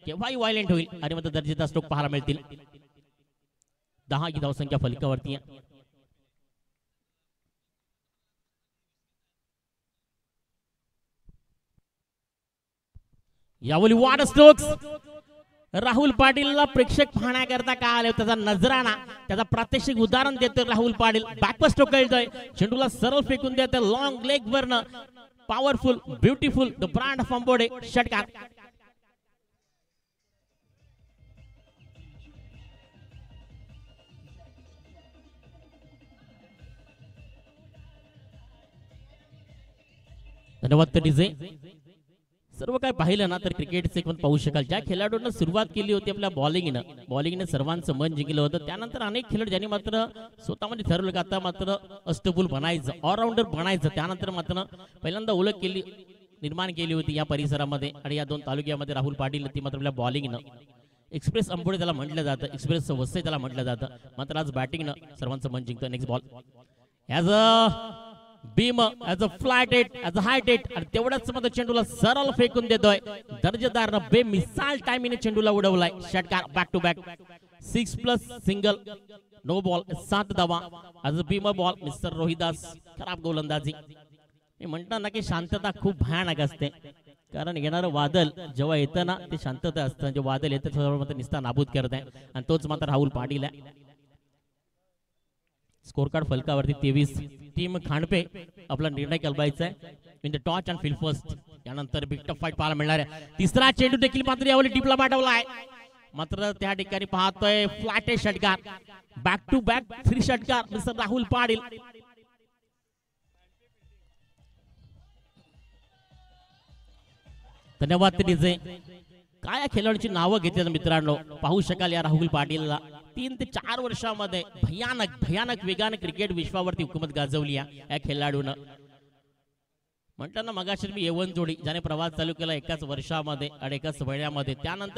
केव्हाही व्हायलेंट होईल आणि मात्र दर्जेदार स्ट्रोक पाहायला मिळतील. 10 ही धावसंख्या फलकावरती आहे. यावेळी वाढ स्ट्रोक्स राहुल पाटीलला प्रेक्षक पाहण्याकरता का आले, त्याचा नजराणा त्याचा प्रात्यक्षिक उदाहरण देतो राहुल पाटील. बॅकवर्ड स्ट्रोक खेळतोय, चेंडूला सरळ फेकून देतो लॉंग लेग वरनं. Powerful beautiful the brand of Ambode षटकार. धन्यवाद डीजे. सर्व काय पाहिलं ना तर क्रिकेटचे पण पाहू शकाल, ज्या खेळाडूंना सुरुवात केली होती आपल्या बॉलिंगनं सर्वांचं मन जिंकलं होतं. त्यानंतर अनेक खेळाडू ज्यांनी मात्र स्वतःमध्ये ठरवलं का आता मात्र अष्टबुल बनायचं, ऑलराऊंडर बनायचं. त्यानंतर मात्र पहिल्यांदा ओळख केली निर्माण केली होती या परिसरामध्ये आणि या 2 तालुक्यामध्ये राहुल पाटील ती मात्र आपल्या बॉलिंगनं एक्सप्रेस अंबोडे त्याला म्हटलं जातं, एक्सप्रेस वसई त्याला म्हटलं जातं. मात्र आज बॅटिंगनं सर्वांचं मन जिंकतं. Next ball as a beam, as a flat it, as a height it आणि तेवढाच मात्र चेंडूला सरळ फेकून देतोय. दर्जेदार बेमिसाल टाइमिंग चेंडूला उडवलाय. षटकार back to back 6+ single, no ball, 7 धावा. As a beam ball mister Rohidas. खराब गोलंदाजी. मी म्हणतो ना की शांतता खूप भयानक असते, कारण येणारं वादळ जेव्हा येतं ना ते शांतता असतं, जे वादळ येतं सर्व मात्र निस्ता नाबूद करत आहे आणि तोच मात्र राहुल पाटील आहे. स्कोर कार्ड फलकावरती 23. टीम खांडपे आपला निर्णय कलबायचा आहे in the toss and field first. त्यानंतर बिग टफ फाईट पाहायला मिळणार आहे. तिसरा चेंडू देखील मात्र यावेळी टीपला पाठवला आहे. मात्र त्या ठिकाणी पाहतोय फ्लॅट षटकार. बॅक टू बॅक 3 षटकार मिस्टर राहुल पाटील. धन्यवाद डीजे. काय या खेळाडूंची नावं घेतली मित्रांनो, पाहू शकाल या राहुल पाटीलला 3 ते 4 वर्षामध्ये भयानक वेगाने क्रिकेट विश्वावरती हुकूमत गाजवली या खेळाडूनं. म्हटलं ना मगाशी मी A1 जोडी ज्याने प्रवास चालू केला एकाच वर्षामध्ये आणि एकाच महिन्यामध्ये. त्यानंतर